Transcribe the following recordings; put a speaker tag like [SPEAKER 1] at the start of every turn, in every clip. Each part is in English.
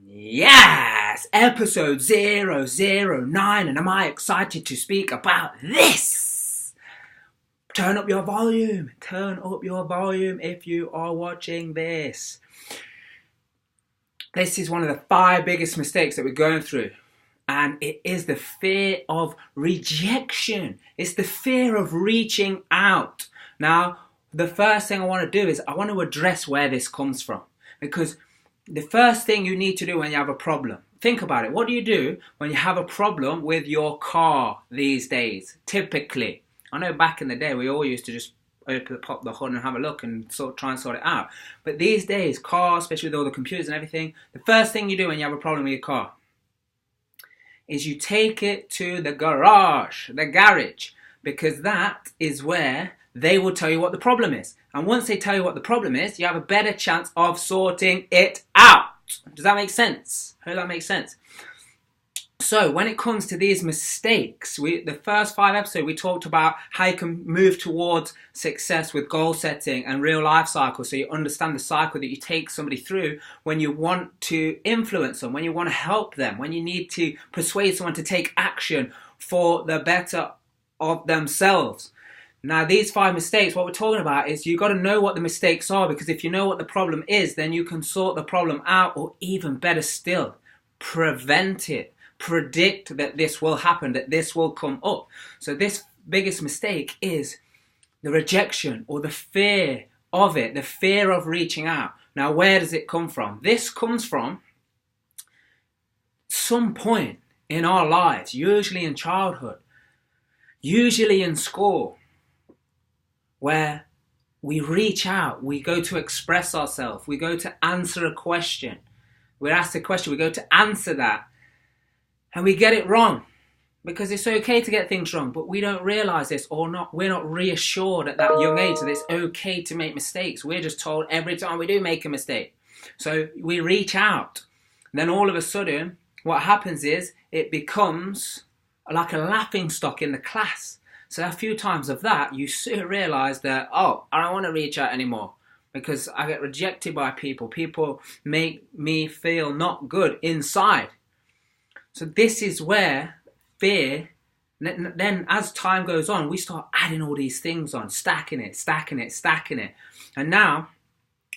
[SPEAKER 1] Yes, episode 009, and am I excited to speak about this? Turn up your volume if you are watching this. This is one of the 5 biggest mistakes that we're going through, and it is the fear of rejection. It's the fear of reaching out. Now, the first thing I want to do is I want to address where this comes from, because the first thing you need to do when you have a problem, think about it. What do you do when you have a problem with your car these days? Typically, I know back in the day we all used to just pop the hood and have a look and try and sort it out. But these days, cars, especially with all the computers and everything, the first thing you do when you have a problem with your car is you take it to the garage, because that is where they will tell you what the problem is. And once they tell you what the problem is, you have a better chance of sorting it out. Does that make sense? I hope that makes sense. So when it comes to these mistakes, the first 5 episodes we talked about how you can move towards success with goal setting and real life cycles, so you understand the cycle that you take somebody through when you want to influence them, when you want to help them, when you need to persuade someone to take action for the better of themselves. Now, these 5 mistakes, what we're talking about is you've got to know what the mistakes are, because if you know what the problem is, then you can sort the problem out, or even better still, prevent it. Predict that this will happen, that this will come up. So this biggest mistake is the rejection, or the fear of it, the fear of reaching out. Now, where does it come from? This comes from some point in our lives, usually in childhood, usually in school, where we reach out, we go to express ourselves, we go to answer a question. We're asked a question, we go to answer that, and we get it wrong. Because it's okay to get things wrong, but we don't realize this, or not. We're not reassured at that young age that it's okay to make mistakes. We're just told every time we do make a mistake. So we reach out. Then all of a sudden, what happens is it becomes like a laughing stock in the class. So a few times of that, you soon realize that, I don't want to reach out anymore because I get rejected by people. People make me feel not good inside. So this is where fear, then as time goes on, we start adding all these things on, stacking it. And now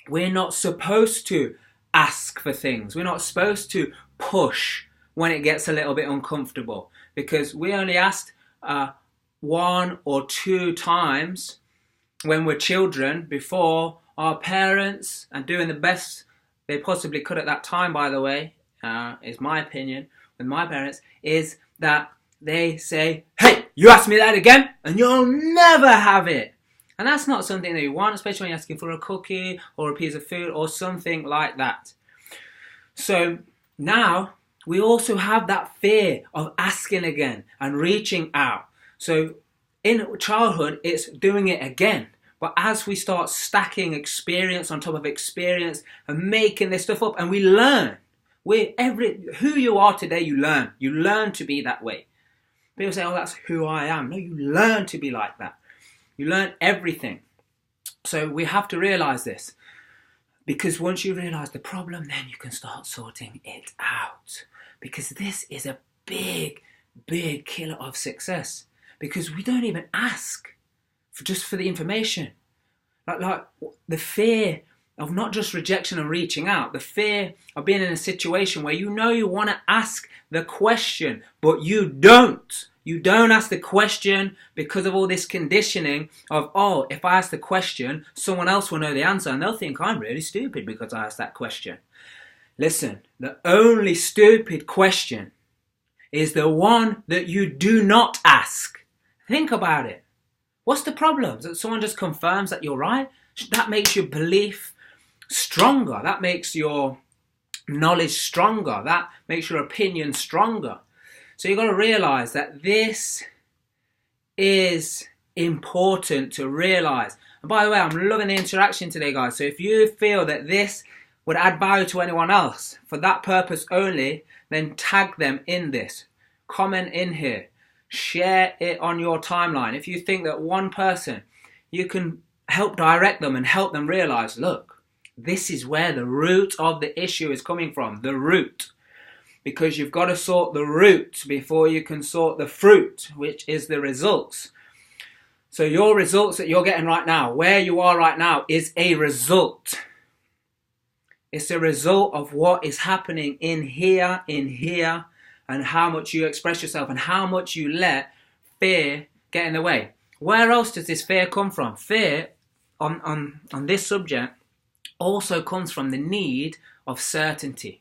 [SPEAKER 1] we're not supposed to ask for things. We're not supposed to push when it gets a little bit uncomfortable, because we only asked 1 or 2 times when we're children before our parents, and doing the best they possibly could at that time, by the way, is my opinion with my parents, is that they say, hey, you ask me that again and you'll never have it. And that's not something that you want, especially when you're asking for a cookie or a piece of food or something like that. So now we also have that fear of asking again and reaching out. So in childhood, it's doing it again. But as we start stacking experience on top of experience and making this stuff up, and we learn, who you are today, you learn. You learn to be that way. People say, that's who I am. No, you learn to be like that. You learn everything. So we have to realize this. Because once you realize the problem, then you can start sorting it out. Because this is a big, big killer of success. Because we don't even ask for the information. Like the fear of not just rejection and reaching out, the fear of being in a situation where you want to ask the question, but you don't. You don't ask the question because of all this conditioning of, if I ask the question, someone else will know the answer and they'll think I'm really stupid because I asked that question. Listen, the only stupid question is the one that you do not ask. Think about it. What's the problem? That someone just confirms that you're right? That makes your belief stronger. That makes your knowledge stronger. That makes your opinion stronger. So you've got to realize that this is important to realize. And by the way, I'm loving the interaction today, guys. So if you feel that this would add value to anyone else for that purpose only, then tag them in this. Comment in here. Share it on your timeline. If you think that one person, you can help direct them and help them realize, look, This is where the root of the issue is coming from. The root. Because you've got to sort the root before you can sort the fruit, which is the results. So your results that you're getting right now, where you are right now, is a result. It's a result of what is happening in here, and how much you express yourself and how much you let fear get in the way. Where else does this fear come from? Fear on this subject also comes from the need of certainty.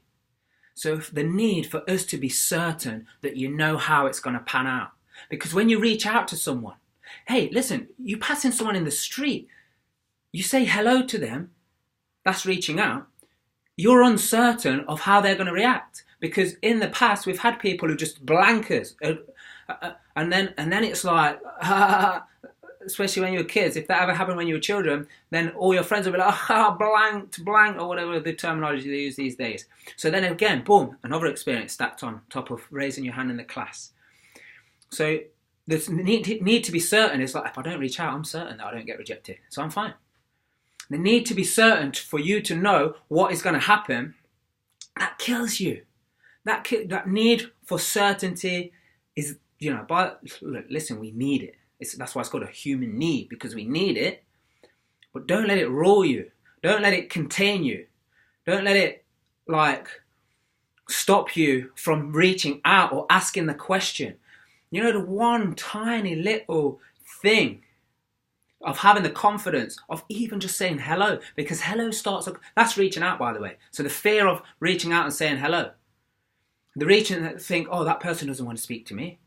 [SPEAKER 1] So the need for us to be certain that you know how it's going to pan out. Because when you reach out to someone, hey, listen, you passing someone in the street, you say hello to them, that's reaching out. You're uncertain of how they're going to react. Because in the past, we've had people who just blank us. And then it's like, especially when you were kids, if that ever happened when you were children, then all your friends will be like, blanked, blank, or whatever the terminology they use these days. So then again, boom, another experience stacked on top of raising your hand in the class. So this need to be certain is like, if I don't reach out, I'm certain that I don't get rejected. So I'm fine. The need to be certain for you to know what is going to happen, that kills you. That need for certainty is, but look, listen, we need it. That's why it's called a human need, because we need it. But don't let it rule you. Don't let it contain you. Don't let it stop you from reaching out or asking the question. The one tiny little thing of having the confidence of even just saying hello, because hello that's reaching out, by the way. So the fear of reaching out and saying hello. The reaching that think, oh, that person doesn't want to speak to me.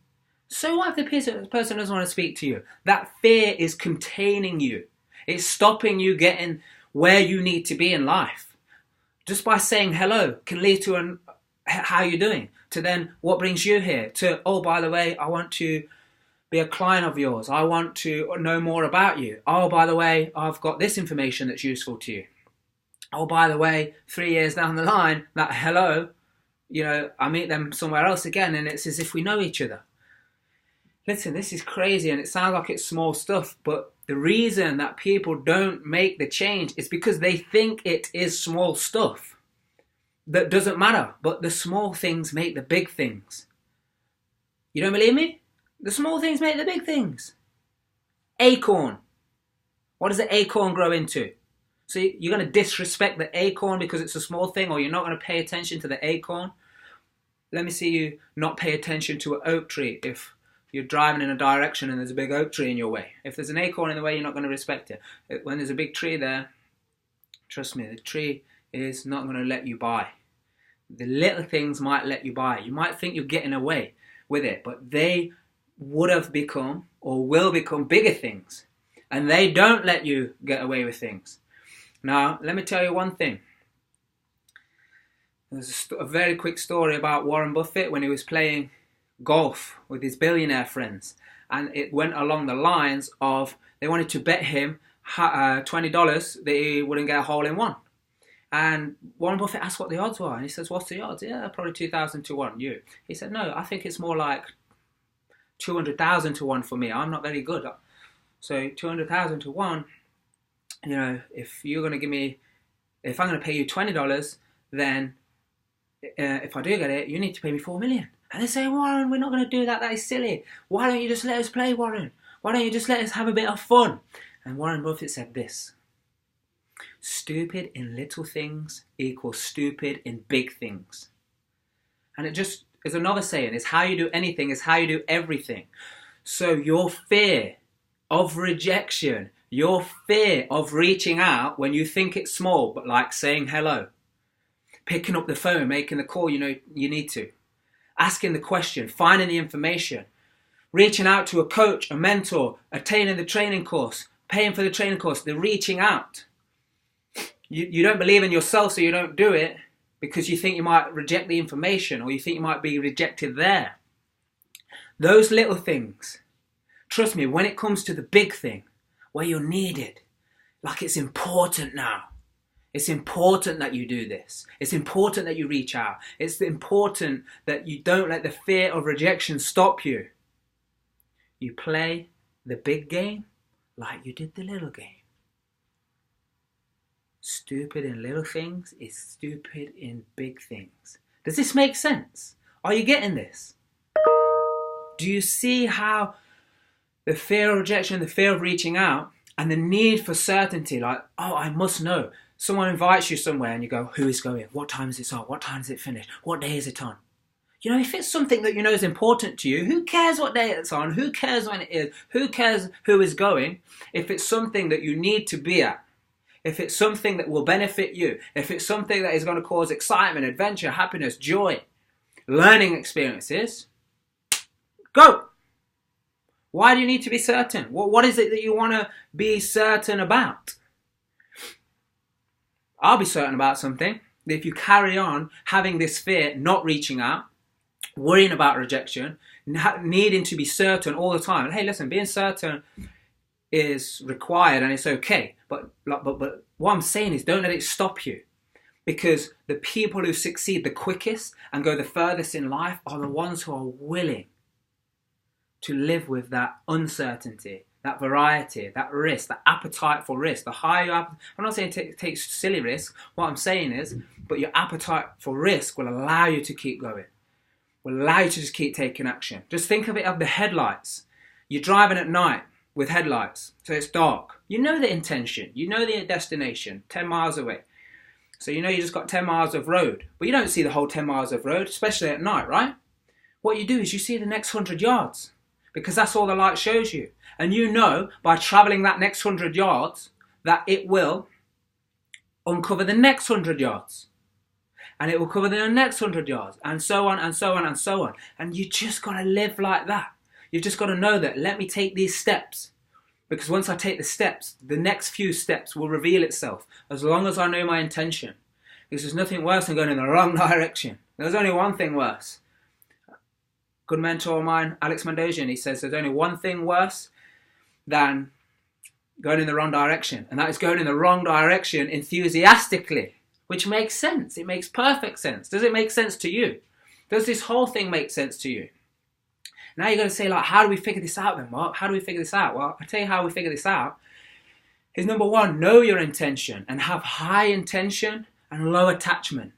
[SPEAKER 1] So what if the person doesn't want to speak to you? That fear is containing you. It's stopping you getting where you need to be in life. Just by saying hello can lead to how you doing, to then what brings you here, to, oh, by the way, I want to be a client of yours. I want to know more about you. Oh, by the way, I've got this information that's useful to you. Oh, by the way, 3 years down the line, that hello, I meet them somewhere else again, and it's as if we know each other. Listen, this is crazy, and it sounds like it's small stuff, but the reason that people don't make the change is because they think it is small stuff that doesn't matter, but the small things make the big things. You don't believe me? The small things make the big things. Acorn. What does the acorn grow into? So you're going to disrespect the acorn because it's a small thing, or you're not going to pay attention to the acorn? Let me see you not pay attention to an oak tree if you're driving in a direction and there's a big oak tree in your way. If there's an acorn in the way, you're not going to respect it. When there's a big tree there, trust me, the tree is not going to let you by. The little things might let you by. You might think you're getting away with it, but they would have become or will become bigger things. And they don't let you get away with things. Now, let me tell you one thing. There's a very quick story about Warren Buffett when he was playing golf with his billionaire friends, and it went along the lines of they wanted to bet him $20 that he wouldn't get a hole in one. And Warren Buffett asked what the odds were, and he says, what's the odds? Yeah, probably 2,000 to 1. You? He said, no, I think it's more like 200,000 to 1 for me. I'm not very good. So 200,000 to 1, if you're going to give me, if I'm going to pay you $20, then if I do get it, you need to pay me $4 million. And they say, Warren, we're not going to do that. That is silly. Why don't you just let us play, Warren? Why don't you just let us have a bit of fun? And Warren Buffett said this: stupid in little things equals stupid in big things. And it just is another saying, is how you do anything is how you do everything. So your fear of rejection, your fear of reaching out when you think it's small, but like saying hello, picking up the phone, making the call you need to, asking the question, finding the information, reaching out to a coach, a mentor, attaining the training course, paying for the training course, the reaching out. You don't believe in yourself, so you don't do it because you think you might reject the information, or you think you might be rejected there. Those little things, trust me, when it comes to the big thing, where you're needed, like it's important now. It's important that you do this. It's important that you reach out. It's important that you don't let the fear of rejection stop you. You play the big game like you did the little game. Stupid in little things is stupid in big things. Does this make sense? Are you getting this? Do you see how the fear of rejection, the fear of reaching out, and the need for certainty, like, oh, I must know. Someone invites you somewhere and you go, who is going? What time is it on? What time is it finished? What day is it on? You know, if it's something that you know is important to you, who cares what day it's on? Who cares when it is? Who cares who is going? If it's something that you need to be at, if it's something that will benefit you, if it's something that is going to cause excitement, adventure, happiness, joy, learning experiences, go. Why do you need to be certain? What is it that you want to be certain about? I'll be certain about something. If you carry on having this fear, not reaching out, worrying about rejection, needing to be certain all the time. And hey, listen, being certain is required and it's okay. But what I'm saying is don't let it stop you. Because the people who succeed the quickest and go the furthest in life are the ones who are willing to live with that uncertainty, that variety, that risk, that appetite for risk. The higher I'm not saying take silly risks. What I'm saying is, but your appetite for risk will allow you to keep going, will allow you to just keep taking action. Just think of it of the headlights. You're driving at night with headlights, so it's dark. You know the intention, you know the destination, 10 miles away. So you know you just got 10 miles of road, but you don't see the whole 10 miles of road, especially at night, right? What you do is you see the next 100 yards. Because that's all the light shows you. And you know by travelling that next 100 yards that it will uncover the next 100 yards. And it will cover the next 100 yards. And so on and so on and so on. And you just got to live like that. You've just got to know that let me take these steps. Because once I take the steps, the next few steps will reveal itself. As long as I know my intention. Because there's nothing worse than going in the wrong direction. There's only one thing worse. Good mentor of mine, Alex Mandosian, he says there's only one thing worse than going in the wrong direction. And that is going in the wrong direction enthusiastically, which makes sense. It makes perfect sense. Does it make sense to you? Does this whole thing make sense to you? Now you're going to say, like, how do we figure this out then, Mark? How do we figure this out? Well, I'll tell you how we figure this out. Is number one, know your intention and have high intention and low attachment.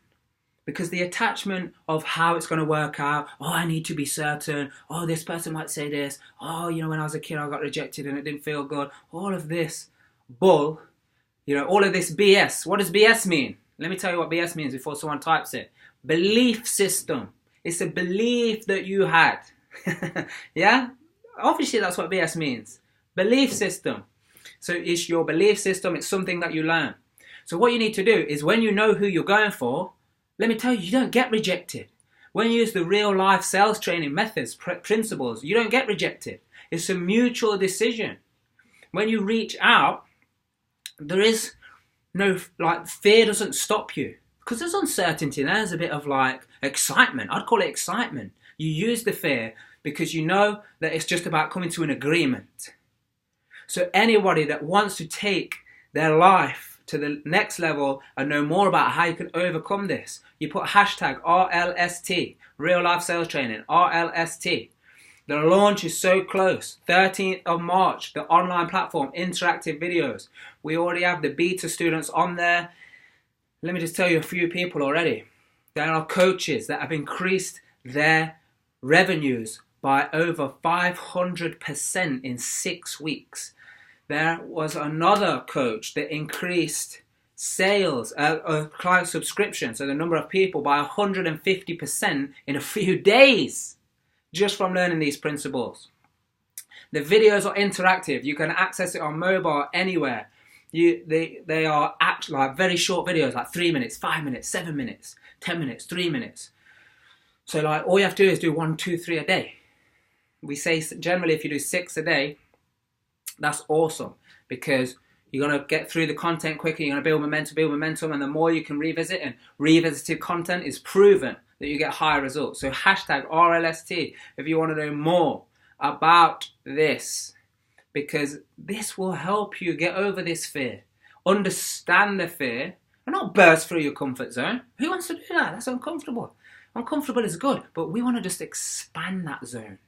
[SPEAKER 1] Because the attachment of how it's going to work out, oh, I need to be certain, oh, this person might say this, oh, you know, when I was a kid I got rejected and it didn't feel good, all of this bull, you know, all of this BS. What does BS mean? Let me tell you what BS means before someone types it. Belief system. It's a belief that you had. Yeah? Obviously that's what BS means. Belief system. So it's your belief system, it's something that you learn. So what you need to do is when you know who you're going for, let me tell you, you don't get rejected. When you use the real life sales training methods, principles, you don't get rejected. It's a mutual decision. When you reach out, there is no, like, fear doesn't stop you. Because there's uncertainty, there's a bit of like excitement. I'd call it excitement. You use the fear because you know that it's just about coming to an agreement. So anybody that wants to take their life to the next level and know more about how you can overcome this, you put hashtag RLST, Real Life Sales Training, RLST. The launch is so close, 13th of March, the online platform, interactive videos. We already have the beta students on there. Let me just tell you a few people already. There are coaches that have increased their revenues by over 500% in 6 weeks. There was another coach that increased sales, client subscription, so the number of people by 150% in a few days, just from learning these principles. The videos are interactive. You can access it on mobile anywhere. They are actually like very short videos, like 3 minutes, 5 minutes, 7 minutes, 10 minutes, 3 minutes. So like all you have to do is do 1, 2, 3 a day. We say generally if you do 6 a day, that's awesome because you're going to get through the content quicker, you're going to build momentum, and the more you can revisit, and revisited content is proven that you get higher results. So hashtag RLST if you want to know more about this, because this will help you get over this fear, understand the fear, and not burst through your comfort zone. Who wants to do that? That's uncomfortable. Uncomfortable is good, but we want to just expand that zone.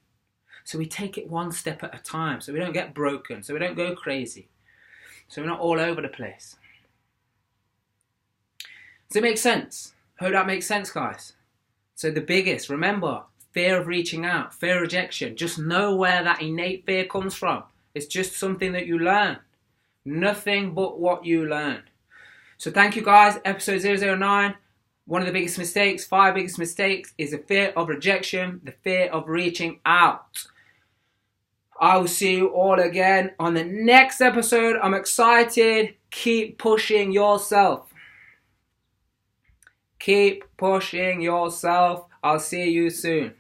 [SPEAKER 1] So we take it one step at a time, so we don't get broken, so we don't go crazy, so we're not all over the place. Does it make sense? Hope that makes sense, guys. So the biggest, remember, fear of reaching out, fear of rejection. Just know where that innate fear comes from. It's just something that you learn. Nothing but what you learn. So thank you, guys. Episode 009. One of the biggest mistakes, 5 biggest mistakes, is the fear of rejection, the fear of reaching out. I will see you all again on the next episode. I'm excited. Keep pushing yourself. Keep pushing yourself. I'll see you soon.